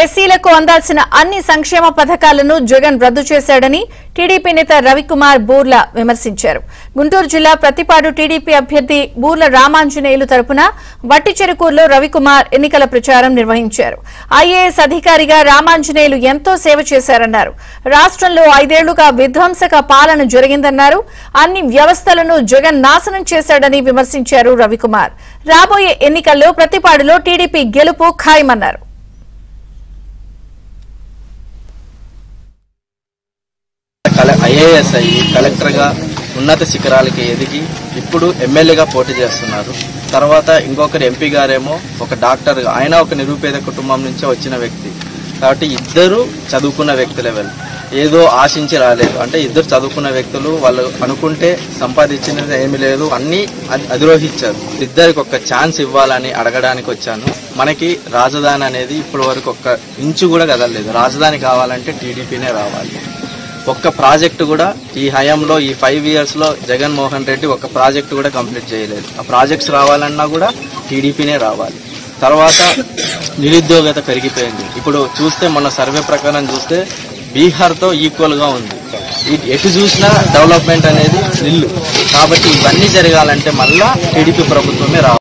ఎస్సీలకు అందాల్సిన అన్ని సంక్షేమ పథకాలను జగన్ రద్దు చేశాడని టీడీపీ నేత రవికుమార్ బూర్ల విమర్శించారు. గుంటూరు జిల్లా ప్రతిపాడు టీడీపీ అభ్యర్థి బూర్ల రామాంజనేయులు తరపున వట్టిచెరుకూరులో రవికుమార్ ఎన్నికల ప్రచారం నిర్వహించారు. ఐఏఎస్ అధికారిగా రామాంజనేయులు ఎంతో సేవ చేశారన్నారు. రాష్ట్రంలో 5 ఏళ్లుగా విధ్వంసక పాలన జరిగిందన్నారు. అన్ని వ్యవస్థలను జగన్ నాశనం చేశాడని విమర్శించారు రవికుమార్. రాబోయే ఎన్నికల్లో ప్రతిపాడులో టీడీపీ గెలుపు ఖాయమన్నారు. ఐఏఎస్ అయ్యి కలెక్టర్గా ఉన్నత శిఖరాలకి ఎదిగి ఇప్పుడు ఎమ్మెల్యేగా పోటీ చేస్తున్నారు. తర్వాత ఇంకొకరు ఎంపీ గారేమో ఒక డాక్టర్, ఆయన ఒక నిరుపేద కుటుంబం నుంచే వచ్చిన వ్యక్తి. కాబట్టి ఇద్దరు చదువుకున్న వ్యక్తులే, ఏదో ఆశించి రాలేదు. అంటే ఇద్దరు చదువుకున్న వ్యక్తులు, వాళ్ళు అనుకుంటే సంపాదించినది ఏమీ లేదు, అన్నీ అధిరోహించారు. ఇద్దరికి ఒక ఛాన్స్ ఇవ్వాలని అడగడానికి వచ్చాను. మనకి రాజధాని అనేది ఇప్పటి వరకు ఒక్క ఇంచు కూడా కదలలేదు. రాజధాని కావాలంటే టీడీపీనే రావాలి. ఒక్క ప్రాజెక్టు కూడా ఈ హయాంలో ఈ 5 ఇయర్స్లో జగన్మోహన్ రెడ్డి ఒక్క ప్రాజెక్టు కూడా కంప్లీట్ చేయలేదు. ఆ ప్రాజెక్ట్స్ రావాలన్నా కూడా టీడీపీనే రావాలి. తర్వాత నిరుద్యోగత పెరిగిపోయింది. ఇప్పుడు చూస్తే మన సర్వే ప్రకారం చూస్తే బీహార్తో ఈక్వల్గా ఉంది. ఎటు చూసినా డెవలప్మెంట్ అనేది నిల్లు. కాబట్టి ఇవన్నీ జరగాలంటే మళ్ళా టీడీపీ ప్రభుత్వమే రావాలి.